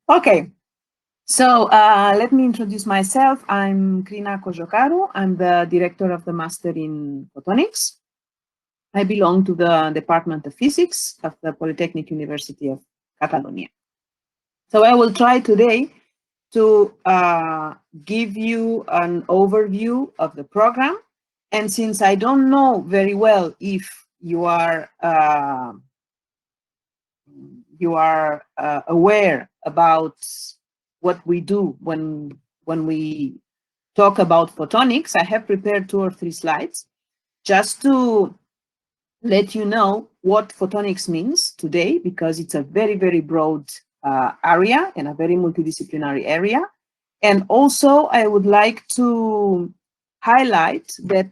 Okay, so let me introduce myself. I'm Krina Kojokaru. I'm the director of the Master in Photonics. I belong to the Department of Physics of the Polytechnic University of Catalonia. So I will try today to give you an overview of the program. And since I don't know very well if you are aware about what we do when we talk about photonics, I have prepared 2 or 3 slides just to let you know what photonics means today, because it's a very, very broad area and a very multidisciplinary area. And also, I would like to highlight that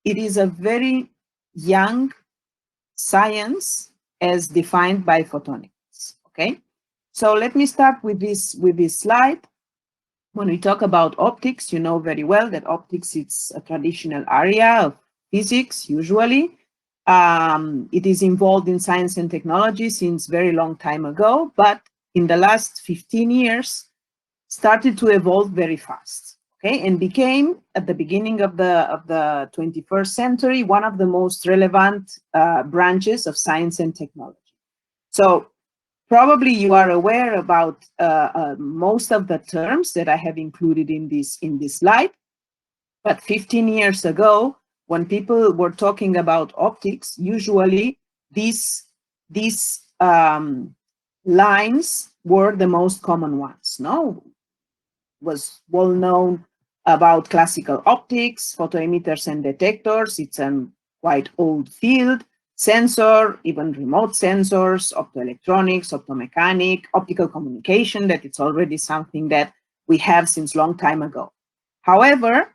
it is a very young science as defined by photonics. Okay, so let me start with this slide. When we talk about optics, you know very well that optics is a traditional area of physics. Usually, it is involved in science and technology since very long time ago, but in the last 15 years, started to evolve very fast. Okay, and became at the beginning of the 21st century one of the most relevant branches of science and technology. So probably you are aware about most of the terms that I have included in this slide. But 15 years ago, when people were talking about optics, usually these lines were the most common ones. No, was well known about classical optics, photoemitters and detectors. It's a quite old field. Sensor, even remote sensors, optoelectronics, optomechanic, optical communication, that it's already something that we have since long time ago. However,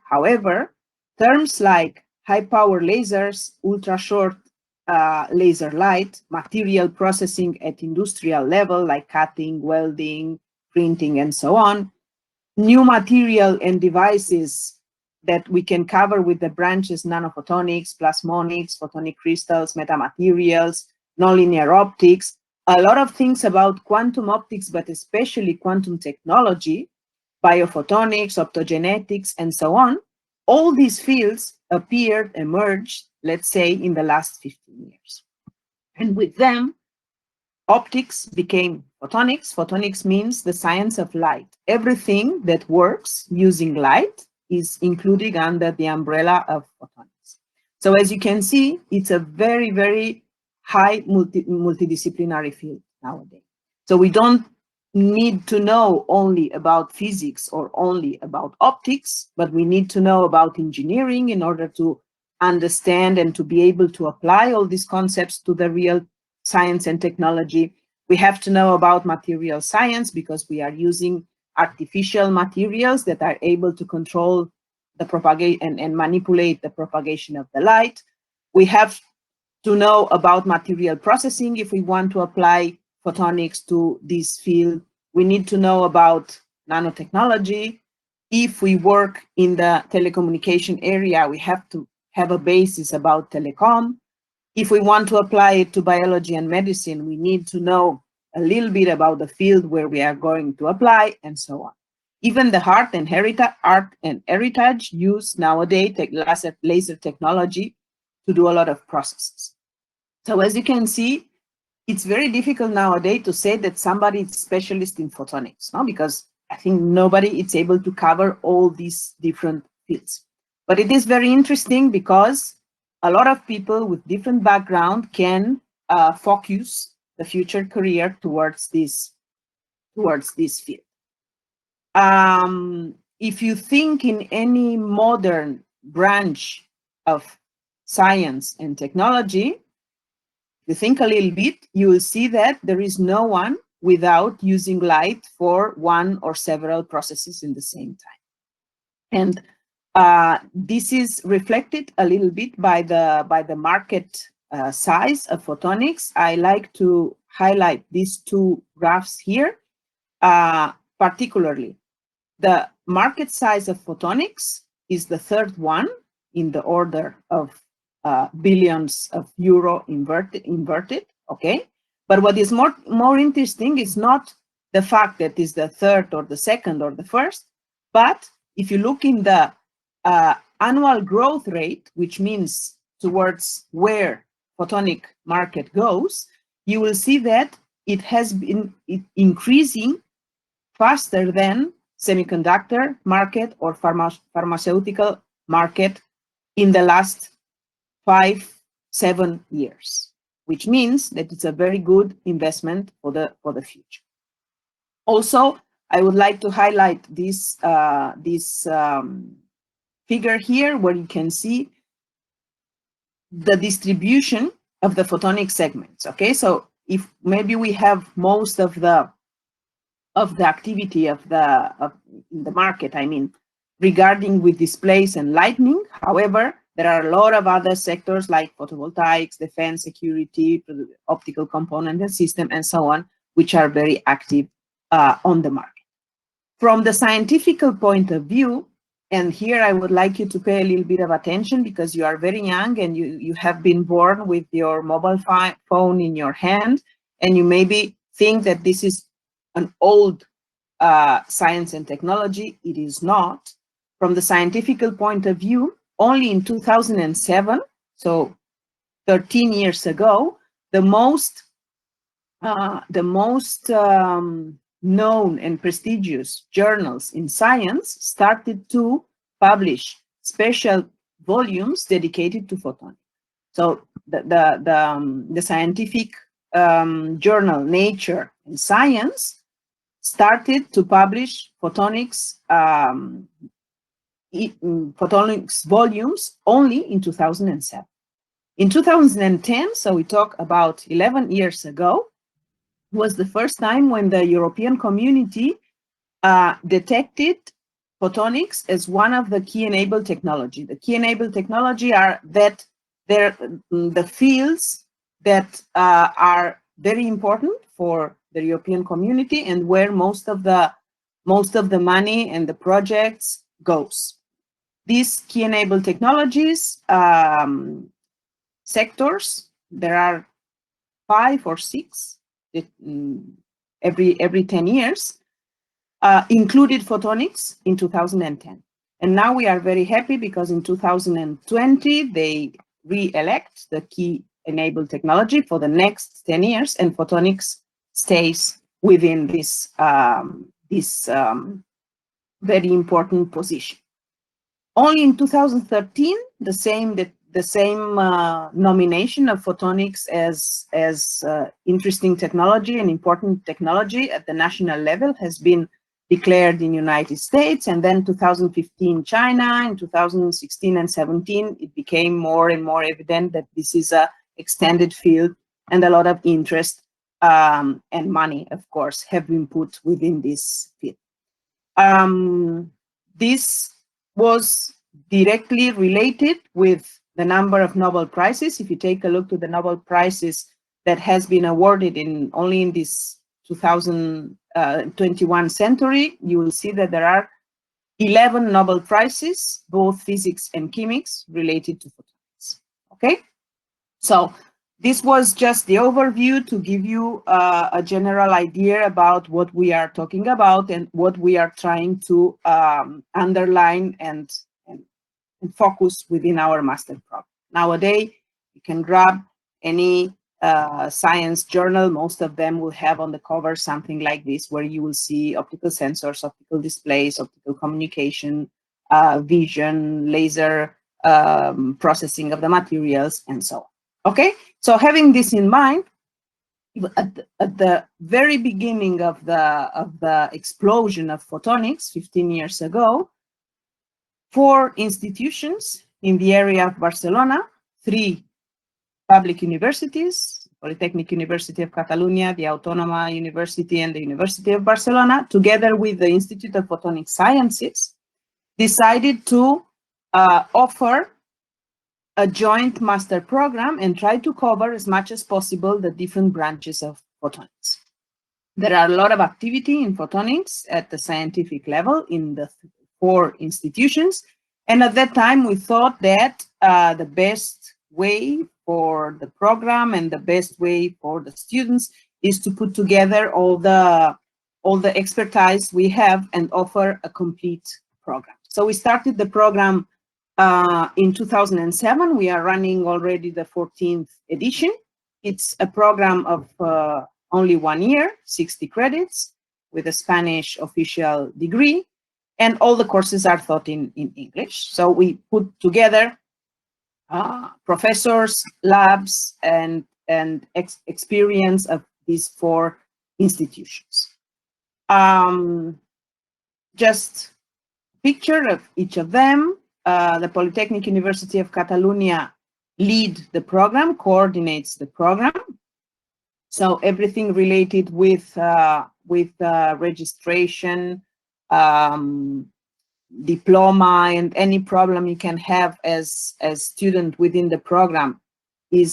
terms like high power lasers, ultra short laser light, material processing at industrial level like cutting, welding, printing, and so on, new material and devices that we can cover with the branches nanophotonics, plasmonics, photonic crystals, metamaterials, nonlinear optics, a lot of things about quantum optics, but especially quantum technology, biophotonics, optogenetics, and so on. All these fields emerged, let's say, in the last 15 years. And with them, optics became photonics. Photonics means the science of light. Everything that works using light is included under the umbrella of photonics. So as you can see, it's a very, very high multidisciplinary field nowadays. So we don't need to know only about physics or only about optics, but we need to know about engineering in order to understand and to be able to apply all these concepts to the real science and technology. We have to know about material science because we are using artificial materials that are able to control the propagation and manipulate the propagation of the light. We have to know about material processing if we want to apply photonics to this field. We need to know about nanotechnology. If we work in the telecommunication area, we have to have a basis about telecom. If we want to apply it to biology and medicine, we need to know a little bit about the field where we are going to apply, and so on. Even the art and heritage use nowadays laser technology to do a lot of processes. So as you can see, it's very difficult nowadays to say that somebody is specialist in photonics, no? Because I think nobody is able to cover all these different fields. But it is very interesting because a lot of people with different background can focus the future career towards this field. If you think in any modern branch of science and technology, you think a little bit, you will see that there is no one without using light for one or several processes in the same time. And this is reflected a little bit by the market size of photonics. I like to highlight these 2 graphs here, particularly. The market size of photonics is the 3rd one in the order of billions of euro inverted, okay? But what is more interesting is not the fact that it's the third or the second or the first, but if you look in the annual growth rate, which means towards where photonic market goes, you will see that it has been increasing faster than semiconductor market or pharmaceutical market in the last 5-7 years, which means that it's a very good investment for the future. Also, I would like to highlight this figure here, where you can see the distribution of the photonic segments. Okay, so if maybe we have most of the activity in the market, I mean, regarding with displays and lighting. However, there are a lot of other sectors like photovoltaics, defense, security, optical component and system, and so on, which are very active on the market. From the scientific point of view, and here I would like you to pay a little bit of attention, because you are very young and you have been born with your mobile phone in your hand, and you maybe think that this is an old science and technology. It is not. From the scientific point of view, only in 2007, so 13 years ago, the most known and prestigious journals in science started to publish special volumes dedicated to photonics. So the scientific journal Nature and Science started to publish photonics volumes only in 2007. In 2010, so we talk about 11 years ago, was the first time when the European community detected photonics as one of the key enabled technology. The key enabled technology are that they're the fields that are very important for the European community and where most of the money and the projects goes. These key enabled technologies sectors, there are 5 or 6 every 10 years, included photonics in 2010. And now we are very happy because in 2020, they re-elect the key enabled technology for the next 10 years, and photonics stays within this, very important position. Only in 2013, the same nomination of photonics as interesting technology and important technology at the national level has been declared in United States, and then 2015 China, in 2016 and 17 it became more and more evident that this is a extended field, and a lot of interest and money, of course, have been put within this field. This was directly related with the number of Nobel Prizes. If you take a look to the Nobel Prizes that has been awarded only in this 2021 century, you will see that there are 11 Nobel Prizes, both physics and chemics, related to photonics. Okay, so this was just the overview to give you a general idea about what we are talking about and what we are trying to underline and focus within our master program. Nowadays, you can grab any science journal. Most of them will have on the cover something like this, where you will see optical sensors, optical displays, optical communication, vision, laser processing of the materials, and so on. Okay, so having this in mind, at the very beginning of the explosion of photonics 15 years ago, 4 institutions in the area of Barcelona, 3 public universities, Polytechnic University of Catalonia, the Autónoma University, and the University of Barcelona, together with the Institute of Photonic Sciences, decided to offer a joint master program and try to cover as much as possible the different branches of photonics. There are a lot of activity in photonics at the scientific level in the 4 institutions, and at that time we thought that the best way for the program and the best way for the students is to put together all all the expertise we have and offer a complete program. So we started the program in 2007. We are running already the 14th edition. It's a program of only 1 year, 60 credits, with a Spanish official degree, and all the courses are taught in English. So we put together professors, labs, and experience of these 4 institutions. Just picture of each of them. The Polytechnic University of Catalonia lead the program, coordinates the program. So everything related with registration, diploma, and any problem you can have as student within the program is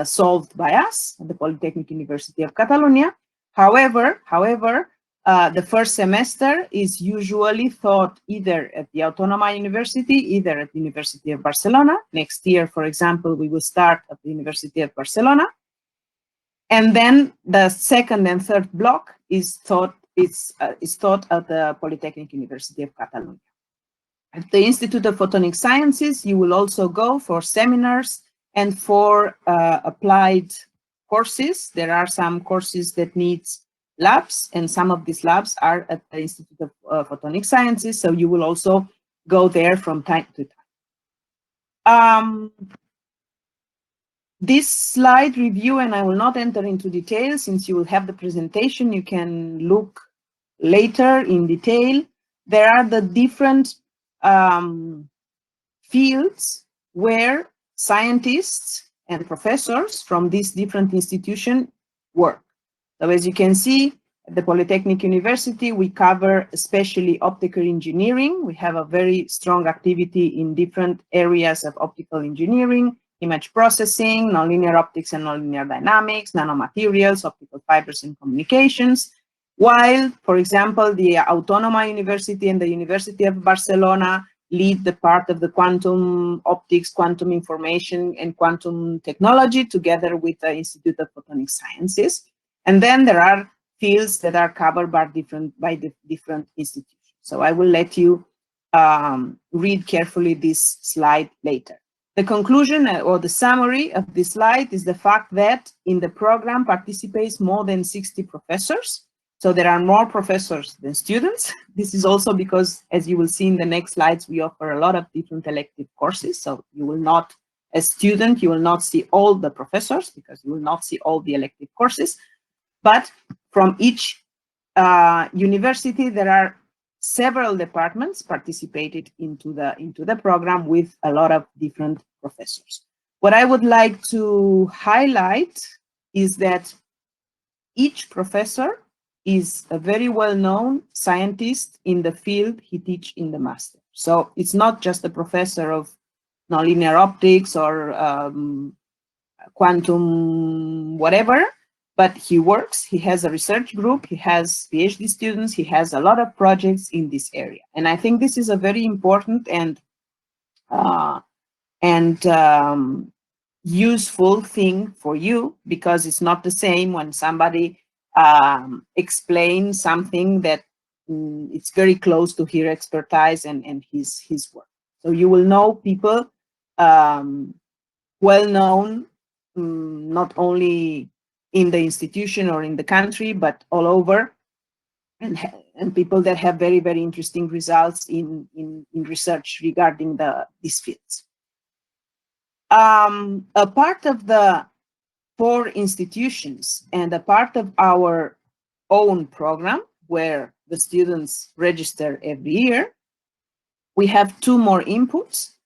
solved by us at the Polytechnic University of Catalonia. However, the first semester is usually taught either at the Autónoma University, either at the University of Barcelona. Next year, for example, we will start at the University of Barcelona. And then the second and third block is taught at the Polytechnic University of Catalonia. At the Institute of Photonic Sciences, you will also go for seminars and for applied courses. There are some courses that need labs, and some of these labs are at the Institute of Photonic Sciences, so you will also go there from time to time. This slide review, and I will not enter into detail since you will have the presentation, you can look later in detail. There are the different fields where scientists and professors from these different institutions work. So as you can see, at the Polytechnic University, we cover especially optical engineering. We have a very strong activity in different areas of optical engineering, image processing, nonlinear optics and nonlinear dynamics, nanomaterials, optical fibers and communications. While, for example, the Autónoma University and the University of Barcelona lead the part of the quantum optics, quantum information, and quantum technology together with the Institute of Photonic Sciences. And then there are fields that are covered by the different institutions. So I will let you read carefully this slide later. The conclusion or the summary of this slide is the fact that in the program participates more than 60 professors. So there are more professors than students. This is also because, as you will see in the next slides, we offer a lot of different elective courses. So you will not, as student, you will not see all the professors because you will not see all the elective courses. But from each university, there are several departments participated into the program with a lot of different professors. What I would like to highlight is that each professor is a very well-known scientist in the field he teaches in the master. So it's not just a professor of nonlinear optics or quantum whatever, but he works, he has a research group, he has PhD students, he has a lot of projects in this area. And I think this is a very important and useful thing for you, because it's not the same when somebody explains something that it's very close to his expertise and his work. So you will know people well-known, not only in the institution or in the country, but all over, and people that have very, very interesting results in research regarding these fields. A part of the 4 institutions and a part of our own program, where the students register every year, we have 2 more inputs.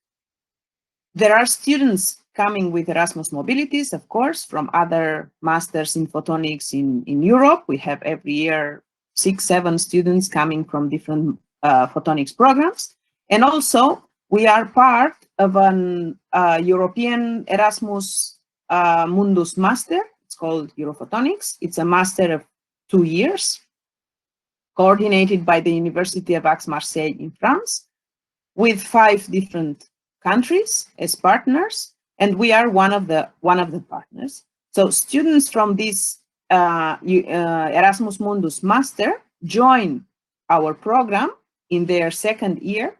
There are students coming with Erasmus mobilities, of course, from other masters in photonics in Europe. We have every year 6-7 students coming from different photonics programs. And also, we are part of an European Erasmus Mundus Master. It's called Europhotonics. It's a master of 2 years, coordinated by the University of Aix-Marseille in France, with 5 different countries as partners, and we are one of the partners. So students from this Erasmus Mundus Master join our program in their second year,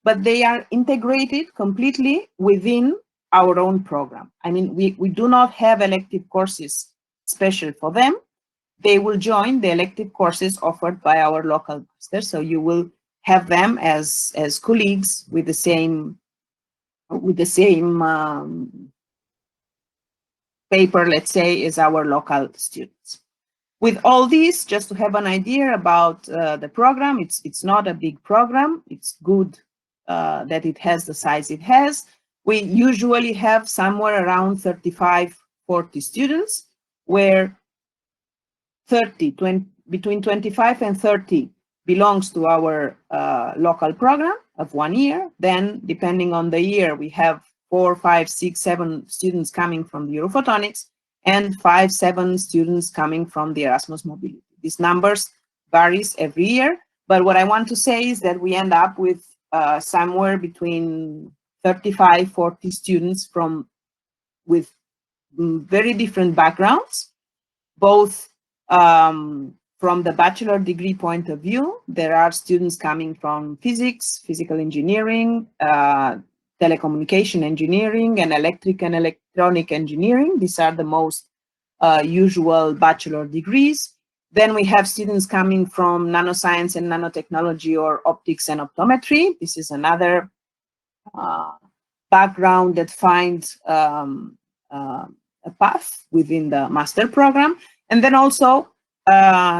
but they are integrated completely within our own program. I mean, we do not have elective courses special for them. They will join the elective courses offered by our local master. So you will have them as colleagues with the same paper, let's say, as our local students. With all these, just to have an idea about the program, it's not a big program. It's good that it has the size it has. We usually have somewhere around 35, 40 students, where between 25 and 30 belongs to our local program of 1 year. Then, depending on the year, we have 4, 5, 6, 7 students coming from the Europhotonics, and 5, 7 students coming from the Erasmus Mobility. These numbers varies every year, but what I want to say is that we end up with somewhere between 35, 40 students with very different backgrounds, both from the bachelor degree point of view. There are students coming from physics, physical engineering, telecommunication engineering, and electric and electronic engineering. These are the most usual bachelor degrees. Then we have students coming from nanoscience and nanotechnology, or optics and optometry. This is another background that finds a path within the master program. And then also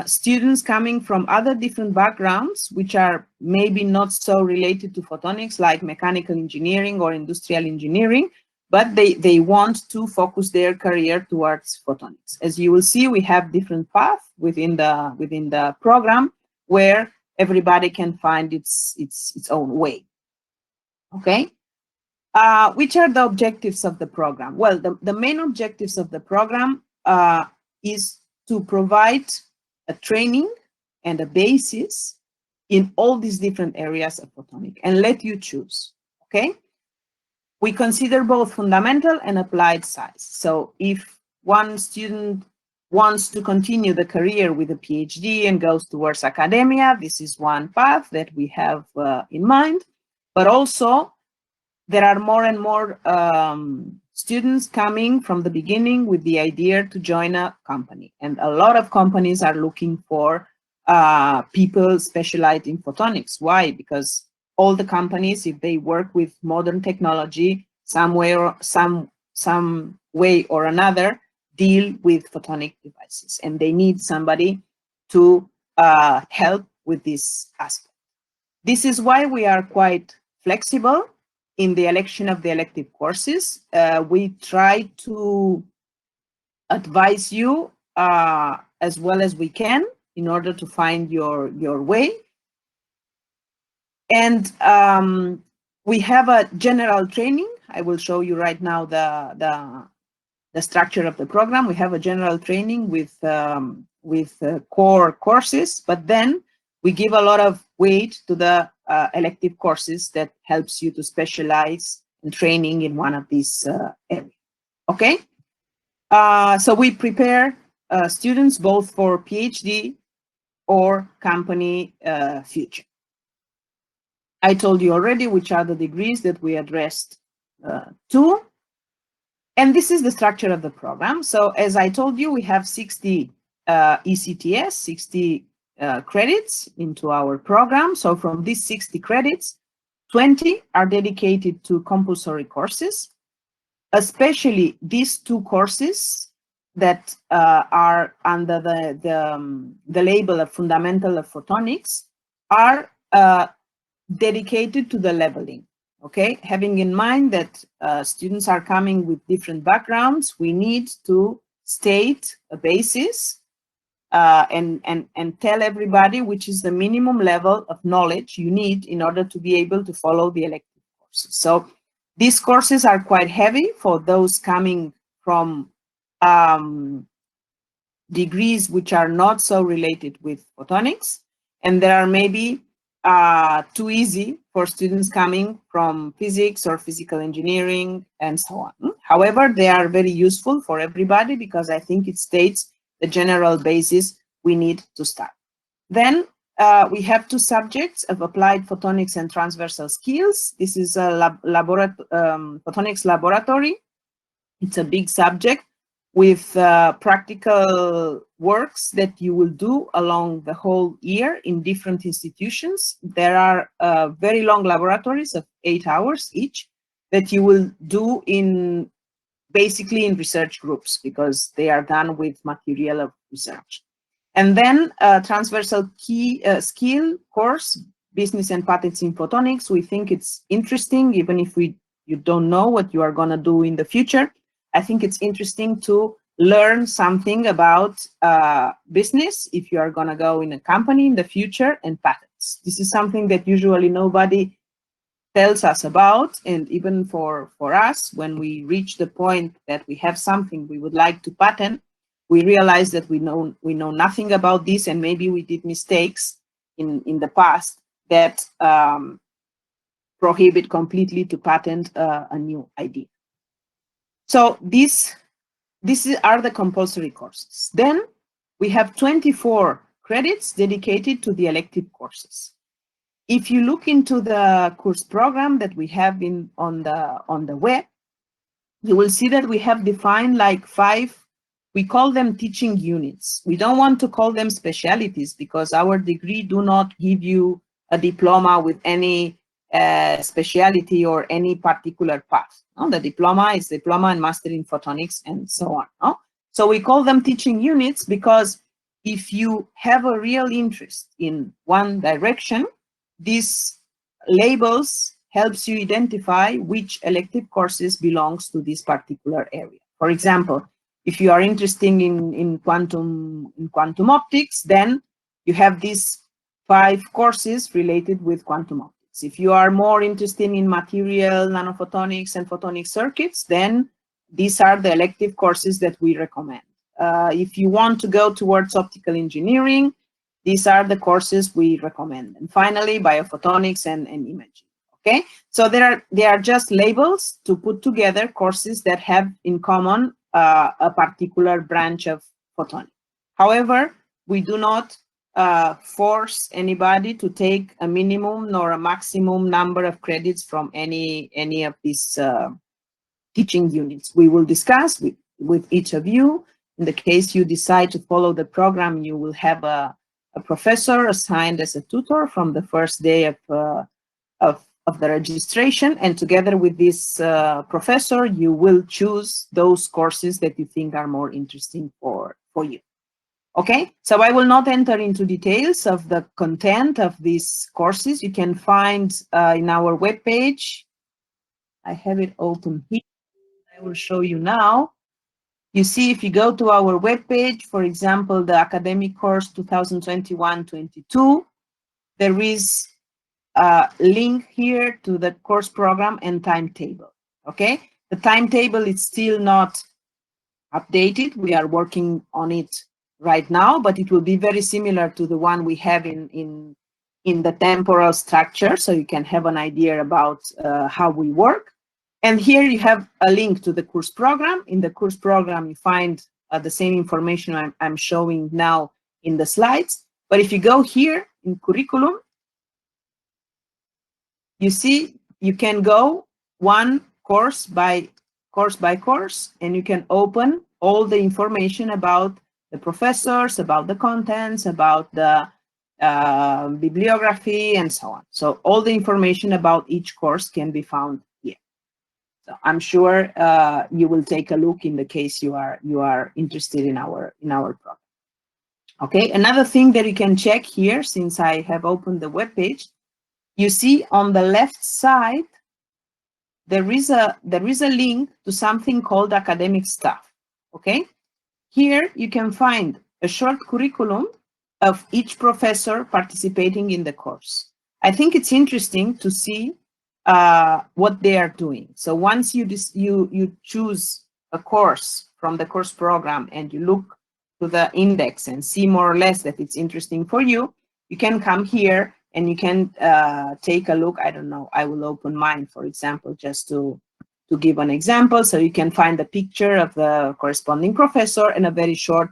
students coming from other different backgrounds, which are maybe not so related to photonics, like mechanical engineering or industrial engineering, but they want to focus their career towards photonics. As you will see, we have different paths within the program where everybody can find its own way. Okay. Which are the objectives of the program? Well, the main objectives of the program is to provide a training and a basis in all these different areas of photonics and let you choose, okay? We consider both fundamental and applied science. So if one student wants to continue the career with a PhD and goes towards academia, this is one path that we have in mind, but also there are more and more students coming from the beginning with the idea to join a company. And a lot of companies are looking for people specialized in photonics. Why? Because all the companies, if they work with modern technology, some way or another, deal with photonic devices. And they need somebody to help with this aspect. This is why we are quite flexible in the election of the elective courses. We try to advise you as well as we can in order to find your way. And we have a general training. I will show you right now the structure of the program. We have a general training with core courses, but then we give a lot of weight to the elective courses that helps you to specialize in training in one of these areas. Okay, so we prepare students both for PhD or company future. I told you already which are the degrees that we addressed to, and this is the structure of the program. So as I told you, we have 60 ECTS, 60 credits into our program. So from these 60 credits, 20 are dedicated to compulsory courses, especially these 2 courses that are under the label of Fundamental of Photonics are dedicated to the leveling. Okay, having in mind that students are coming with different backgrounds, we need to state a basis and tell everybody which is the minimum level of knowledge you need in order to be able to follow the elective courses. So these courses are quite heavy for those coming from degrees which are not so related with photonics, and there are maybe too easy for students coming from physics or physical engineering and so on. However, they are very useful for everybody because I think it states the general basis we need to start. Then we have 2 subjects of applied photonics and transversal skills. This is a photonics laboratory. It's a big subject with practical works that you will do along the whole year in different institutions. There are very long laboratories of 8 hours each that you will do in basically in research groups, because they are done with material of research. And then transversal skill course, business and patents in photonics. We think it's interesting, even if you don't know what you are going to do in the future. I think it's interesting to learn something about business if you are going to go in a company in the future, and patents. This is something that usually nobody tells us about, and even for us, when we reach the point that we have something we would like to patent, we realize that we know nothing about this, and maybe we did mistakes in the past that prohibit completely to patent a new idea. So these are the compulsory courses. Then we have 24 credits dedicated to the elective courses. If you look into the course program that we have on the web, you will see that we have defined like 5, we call them teaching units. We don't want to call them specialities, because our degree do not give you a diploma with any speciality or any particular path. No? The diploma is diploma and master in photonics and so on. No? So we call them teaching units because if you have a real interest in one direction, these labels helps you identify which elective courses belongs to this particular area. For example, if you are interested in quantum optics, then you have these 5 courses related with quantum optics. If you are more interested in material, nanophotonics, and photonic circuits, then these are the elective courses that we recommend. If you want to go towards optical engineering, these are the courses we recommend. And finally, biophotonics and imaging. Okay, so they are just labels to put together courses that have in common a particular branch of photonics. However, we do not force anybody to take a minimum nor a maximum number of credits from any of these teaching units. We will discuss with each of you. In the case you decide to follow the program, you will have a professor assigned as a tutor from the first day of the registration, and together with this professor, you will choose those courses that you think are more interesting for you. Okay, so I will not enter into details of the content of these courses. You can find in our webpage. I have it open here. I will show you now. You see, if you go to our webpage, for example, the academic course 2021-22, there is a link here to the course program and timetable. Okay, the timetable is still not updated. We are working on it right now, but it will be very similar to the one we have in the temporal structure, so you can have an idea about how we work. And here you have a link to the course program. In the course program, you find the same information I'm showing now in the slides. But if you go here in curriculum, you see you can go one course by course, and you can open all the information about the professors, about the contents, about the bibliography, and so on. So all the information about each course can be found here. So I'm sure you will take a look in the case you are interested in our program. Okay, another thing that you can check here, since I have opened the web page, you see on the left side there is a link to something called academic staff. Okay. Here you can find a short curriculum of each professor participating in the course. I think it's interesting to see what they are doing. So once you choose a course from the course program and you look to the index and see more or less that it's interesting for you, you can come here and you can take a look. I don't know, I will open mine, for example, just to give an example. So you can find a picture of the corresponding professor and a very short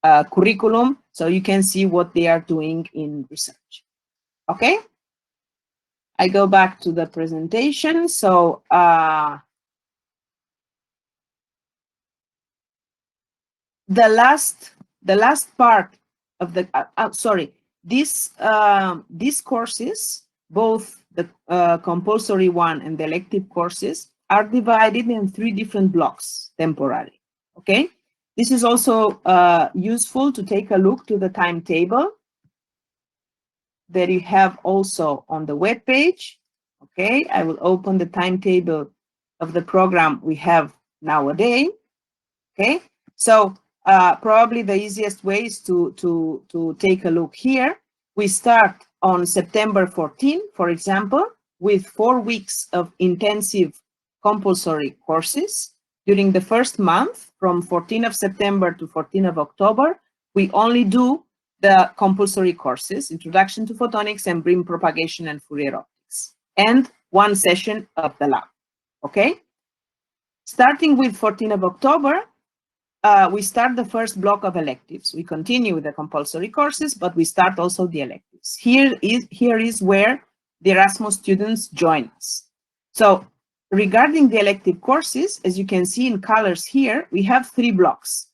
curriculum. so you can see what they are doing in research. Okay, I go back to the presentation. So the last part of the sorry, these courses, both the compulsory one and the elective courses, are divided in 3 different blocks temporarily. Okay, this is also useful to take a look to the timetable that you have also on the web page. Okay, I will open the timetable of the program we have nowadays. Okay, so probably the easiest way is to take a look here. We start on September 14, for example, with 4 weeks of intensive compulsory courses. During the first month, from 14th of September to 14th of October, we only do the compulsory courses, Introduction to Photonics and Beam Propagation and Fourier Optics, and 1 session of the lab. Okay, starting with 14th of October, we start the first block of electives. We continue with the compulsory courses, but we start also the electives. Here is where the Erasmus students join us. So regarding the elective courses, as you can see in colors here, we have 3 blocks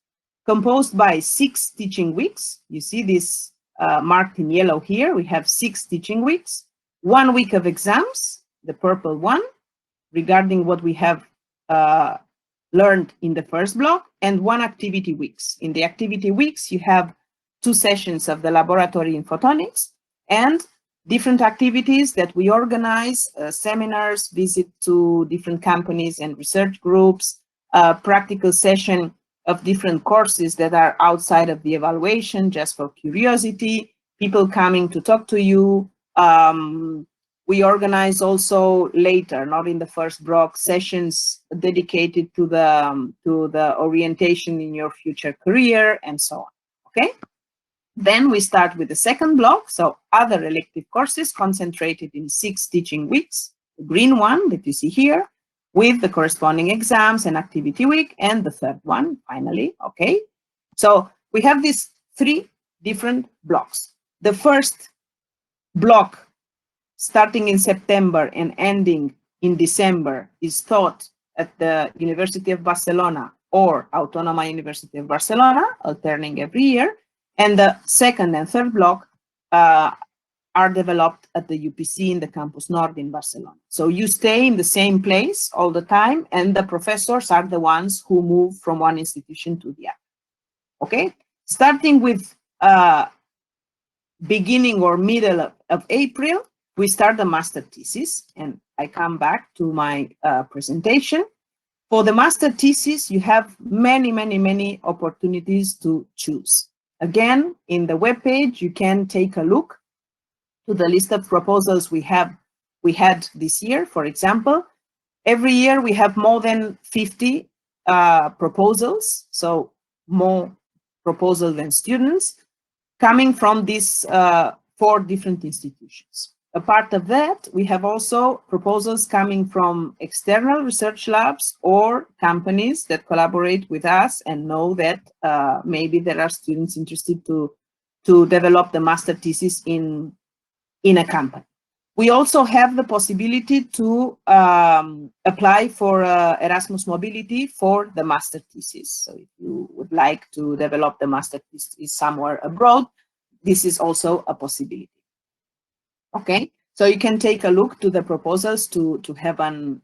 composed by 6 teaching weeks. You see this marked in yellow here. We have 6 teaching weeks, 1 week of exams, the purple one, regarding what we have learned in the first block, and 1 activity weeks. In the activity weeks, you have 2 sessions of the laboratory in photonics and different activities that we organize, seminars, visit to different companies and research groups, practical session of different courses that are outside of the evaluation, just for curiosity, people coming to talk to you. We organize also later, not in the first block, sessions dedicated to the orientation in your future career and so on. Okay, then we start with the second block, so other elective courses concentrated in 6 teaching weeks, the green one that you see here, with the corresponding exams and activity week, and the third one finally. Okay, so we have these 3 different blocks. The first block, starting in September and ending in December, is taught at the University of Barcelona or Autónoma University of Barcelona, alternating every year. And the second and third block are developed at the UPC in the Campus Nord in Barcelona. So you stay in the same place all the time, and the professors are the ones who move from one institution to the other. Okay, starting with beginning or middle of April, we start the master thesis, and I come back to my presentation. For the master thesis, you have many opportunities to choose. Again, in the web page, you can take a look to the list of proposals we had this year. For example, every year we have more than 50 proposals, so more proposals than students, coming from these 4 different institutions. A part of that, we have also proposals coming from external research labs or companies that collaborate with us and know that maybe there are students interested to develop the master thesis in a company. We also have the possibility to apply for Erasmus Mobility for the master thesis. So if you would like to develop the master thesis somewhere abroad, this is also a possibility. Okay, so you can take a look to the proposals to have an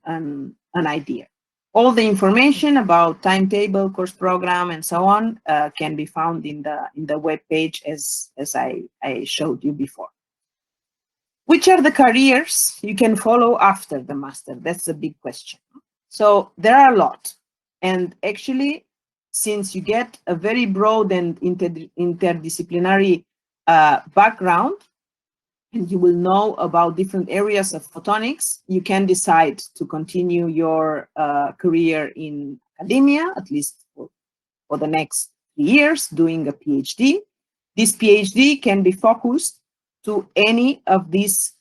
idea. All the information about timetable, course program, and so on can be found in the web page as I showed you before. Which are the careers you can follow after the master? That's a big question. So there are a lot, and actually, since you get a very broad and interdisciplinary background, and you will know about different areas of photonics, you can decide to continue your career in academia, at least for the next 3 years, doing a PhD. This PhD can be focused to any of these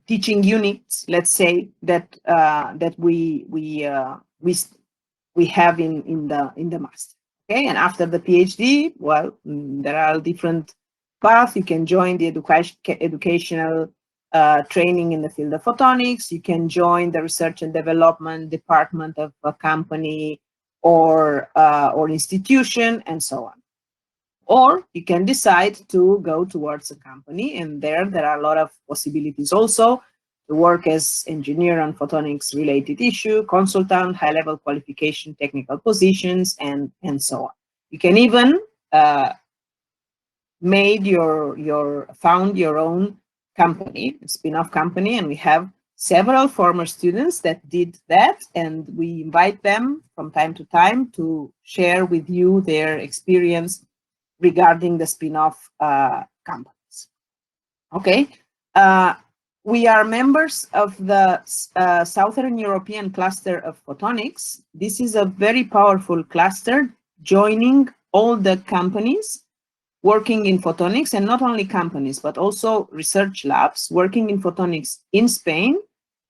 teaching units, let's say, that we we have in the master. Okay, and after the PhD, well, there are different paths. You can join the educational training in the field of photonics. You can join the research and development department of a company or institution, and so on. Or you can decide to go towards a company, and there are a lot of possibilities also to work as engineer on photonics related issue, consultant, high level qualification, technical positions, and so on. You can even found your own company, a spin-off company, and we have several former students that did that, and we invite them from time to time to share with you their experience regarding the spin-off companies. Okay, we are members of the Southern European Cluster of Photonics. This is a very powerful cluster joining all the companies working in photonics, and not only companies, but also research labs working in photonics in Spain,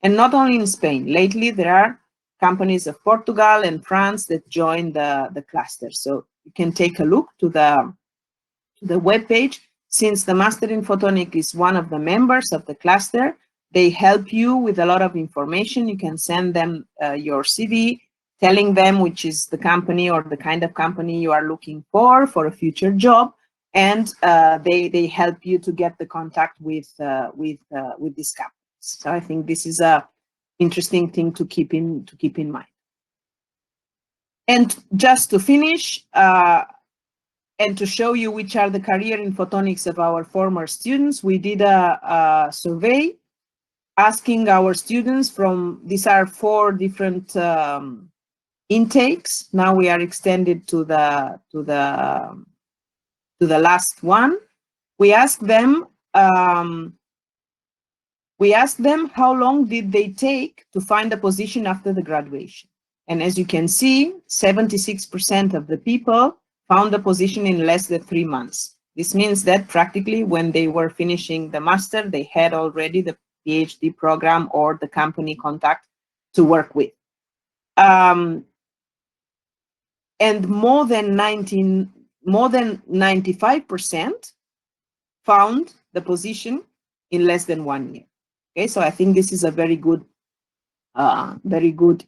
and not only in Spain. Lately, there are companies of Portugal and France that join the cluster. So you can take a look to the web page. Since the Master in Photonics is one of the members of the cluster, they help you with a lot of information. You can send them your CV, telling them which is the company or the kind of company you are looking for a future job, and they help you to get the contact with these companies. So I think this is a interesting thing to keep in mind. And just to finish, and to show you which are the career in photonics of our former students, we did a survey asking our students from, these are 4 different intakes. Now we are extended to the last one. We asked them how long did they take to find a position after the graduation. And as you can see, 76% of the people found a position in less than 3 months. This means that practically when they were finishing the master, they had already the PhD program or the company contact to work with. And more than 95% found the position in less than 1 year. Okay, so I think this is a very good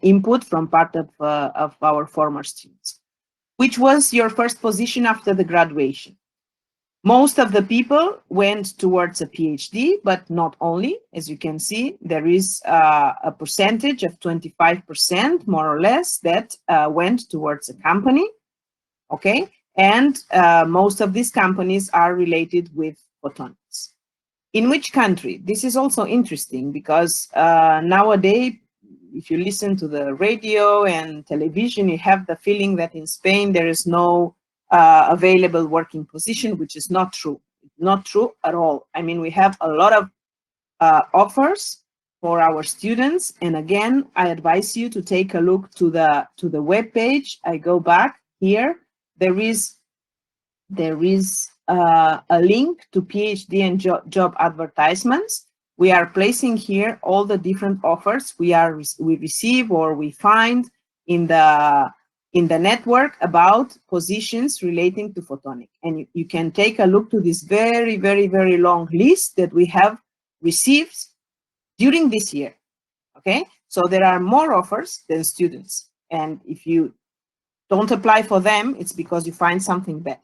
input from part of our former students. Which was your first position after the graduation? Most of the people went towards a PhD, but not only. As you can see, there is a percentage of 25%, more or less, that went towards a company. Okay, and most of these companies are related with photonics. In which country? This is also interesting because nowadays, if you listen to the radio and television, you have the feeling that in Spain there is no available working position, which is not true. Not true at all. I mean, we have a lot of offers for our students. And again, I advise you to take a look to the web page. I go back here. There is a link to PhD and job advertisements. We are placing here all the different offers we receive or we find in the network about positions relating to photonics. And you can take a look to this very, very, very long list that we have received during this year. Okay, so there are more offers than students. And if you don't apply for them, it's because you find something better.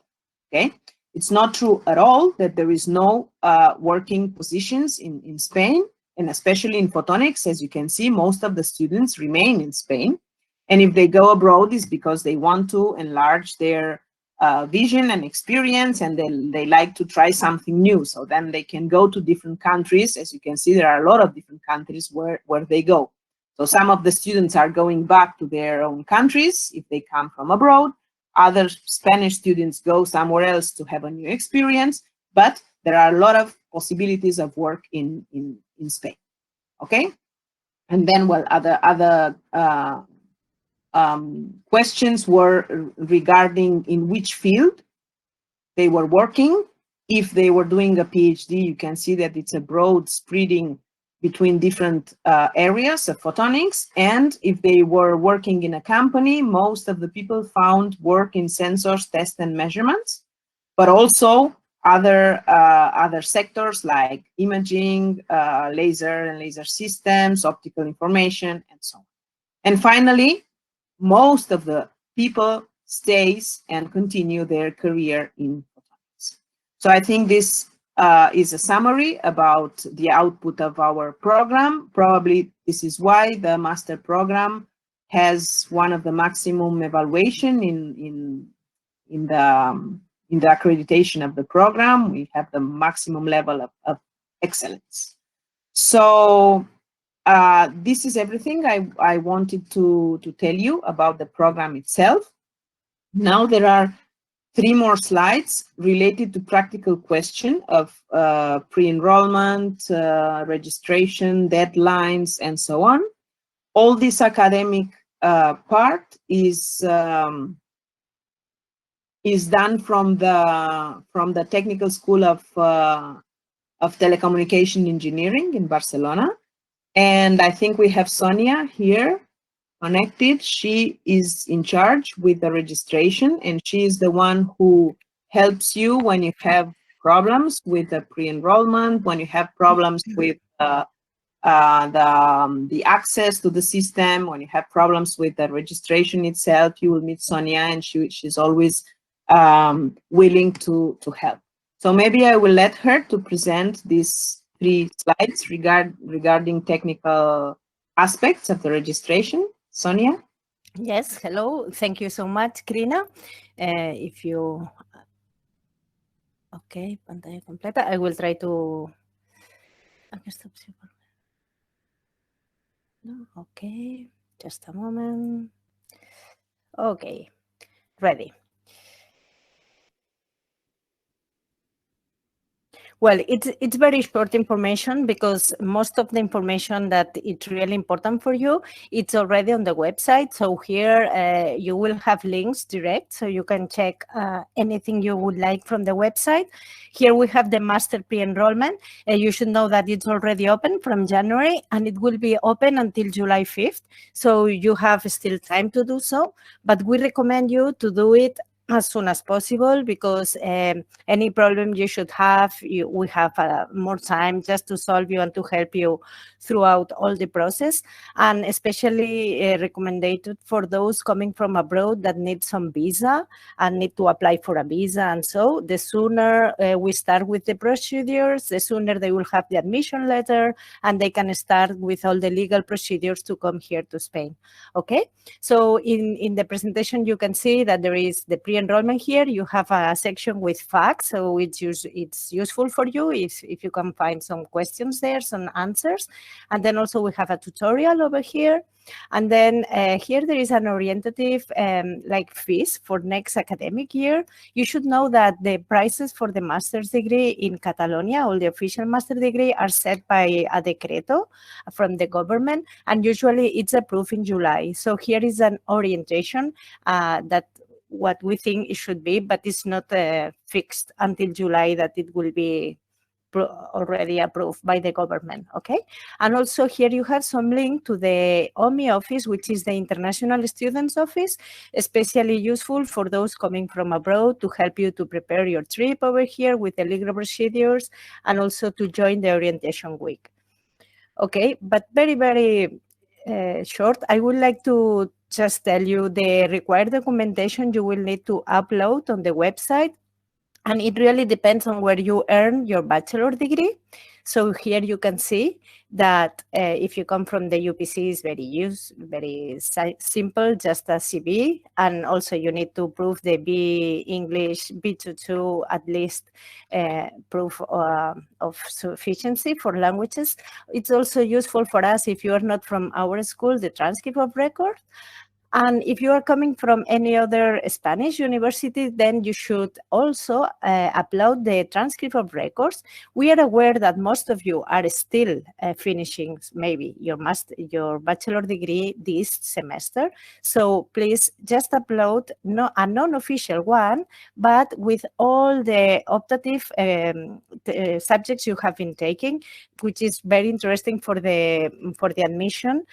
Okay. It's not true at all that there is no working positions in Spain, and especially in photonics. As you can see, most of the students remain in Spain. And if they go abroad, it's because they want to enlarge their vision and experience, and they like to try something new. So then they can go to different countries. As you can see, there are a lot of different countries where they go. So some of the students are going back to their own countries if they come from abroad. Other Spanish students go somewhere else to have a new experience, but there are a lot of possibilities of work in Spain. Okay, and then, well, other questions were regarding in which field they were working. If they were doing a PhD, you can see that it's a broad spreading between different areas of photonics. And if they were working in a company, most of the people found work in sensors, test, and measurements, but also other sectors like imaging, laser and laser systems, optical information, and so on. And finally, most of the people stays and continue their career in photonics. So I think this is a summary about the output of our program. Probably this is why the master program has one of the maximum evaluation in the accreditation of the program. We have the maximum level of excellence. So this is everything I wanted to tell you about the program itself. Now there are 3 more slides related to practical question of pre-enrollment, registration, deadlines, and so on. All this academic part is done from the Technical School of Telecommunication Engineering in Barcelona. And I think we have Sonia here connected. She is in charge with the registration, and she is the one who helps you when you have problems with the pre-enrollment, when you have problems with the access to the system, when you have problems with the registration itself. You will meet Sonia, and she's always willing to help. So maybe I will let her to present these 3 slides regarding technical aspects of the registration. Sonia? Yes, hello. Thank you so much, Krina. If you... Okay, pantalla completa. I will try to... Okay, just a moment. Okay, ready. Well, it's very short information because most of the information that it's really important for you, it's already on the website. So here you will have links direct, so you can check anything you would like from the website. Here we have the master pre-enrollment. You should know that it's already open from January, and it will be open until July 5th. So you have still time to do so, but we recommend you to do it as soon as possible, because any problem you should have, we have more time just to solve you and to help you throughout all the process. And especially recommended for those coming from abroad that need some visa and need to apply for a visa. And so the sooner we start with the procedures, the sooner they will have the admission letter, and they can start with all the legal procedures to come here to Spain. Okay, so in the presentation you can see that there is the pre-enrollment here. You have a section with facts, so it's useful for you if you can find some questions there, some answers. And then also we have a tutorial over here. And then here there is an orientative like fees for next academic year. You should know that the prices for the master's degree in Catalonia, or the official master degree, are set by a decreto from the government, and usually it's approved in July. So here is an orientation that what we think it should be, but it's not fixed until July that it will be already approved by the government. Okay, and also here you have some link to the OMI office, which is the International Students Office, especially useful for those coming from abroad, to help you to prepare your trip over here with the legal procedures, and also to join the orientation week. Okay, but very, very short, I would like to just tell you the required documentation you will need to upload on the website. And it really depends on where you earn your bachelor degree. So here you can see that if you come from the UPC, it's very simple, just a CV. And also you need to prove the English B22, at least proof of sufficiency for languages. It's also useful for us, if you are not from our school, the transcript of record. And if you are coming from any other Spanish university, then you should also upload the transcript of records. We are aware that most of you are still finishing maybe your bachelor degree this semester. So please just upload a non-official one, but with all the optative subjects you have been taking, which is very interesting for the admission.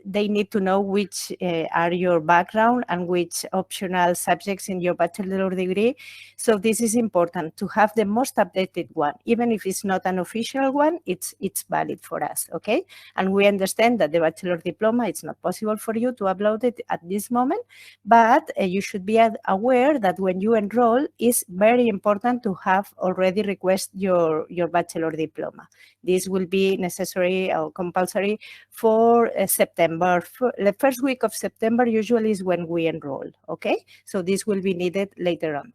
They need to know which are your background and which optional subjects in your bachelor degree. So this is important to have the most updated one. Even if it's not an official one, it's valid for us, okay? And we understand that the bachelor diploma, it's not possible for you to upload it at this moment, but you should be aware that when you enroll, it's very important to have already requested your bachelor diploma. This will be necessary or compulsory for September. The first week of September usually is when we enroll, okay? So this will be needed later on.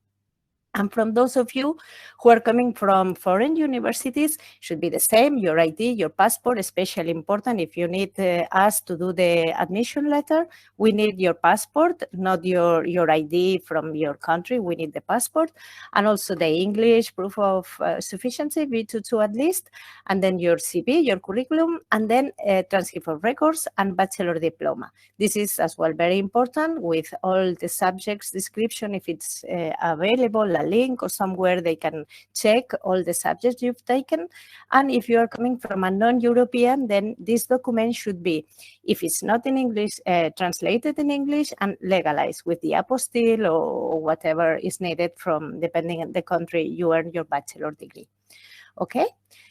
And from those of you who are coming from foreign universities, should be the same, your ID, your passport, especially important. If you need us to do the admission letter, we need your passport, not your ID from your country. We need the passport, and also the English proof of sufficiency, B2 at least, and then your CV, your curriculum, and then transcript of records and bachelor diploma. This is as well very important, with all the subjects description, if it's available, a link or somewhere they can check all the subjects you've taken. And if you are coming from a non-European, then this document should be, if it's not in English, translated in English and legalized with the apostille or whatever is needed from, depending on the country you earn your bachelor degree. Okay,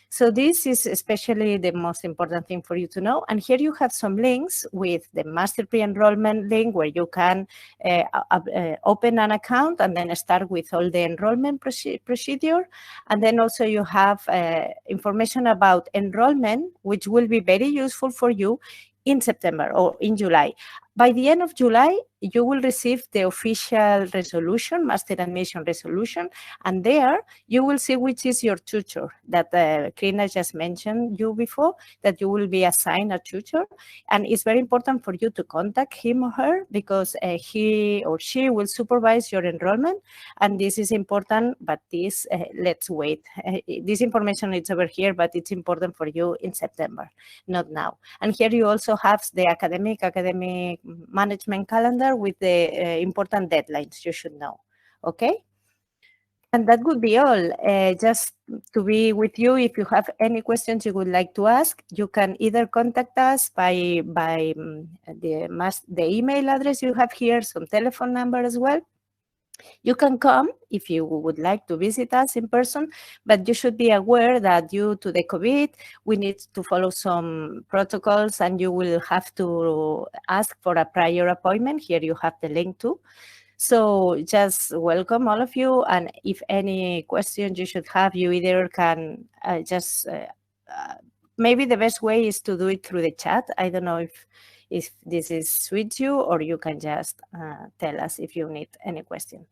so this is especially the most important thing for you to know. And here you have some links with the master pre-enrollment link, where you can open an account and then start with all the enrollment procedure. And then also you have information about enrollment, which will be very useful for you in September or in July. By the end of July, you will receive the official resolution, master admission resolution, and there you will see which is your tutor that Krina just mentioned you before, that you will be assigned a tutor. And it's very important for you to contact him or her, because he or she will supervise your enrollment. And this is important, but this, let's wait. This information is over here, but it's important for you in September, not now. And here you also have the academic management calendar with the important deadlines you should know. Okay, and that would be all. Just to be with you, if you have any questions you would like to ask, you can either contact us by the email address you have here, some telephone number as well. You can come if you would like to visit us in person, but you should be aware that due to the COVID, we need to follow some protocols, and you will have to ask for a prior appointment. Here you have the link too. So just welcome all of you. And if any questions you should have, you either can maybe the best way is to do it through the chat. I don't know if this is suits you, or you can just tell us if you need any question.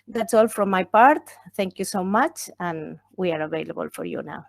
That's all from my part. Thank you so much, and we are available for you now.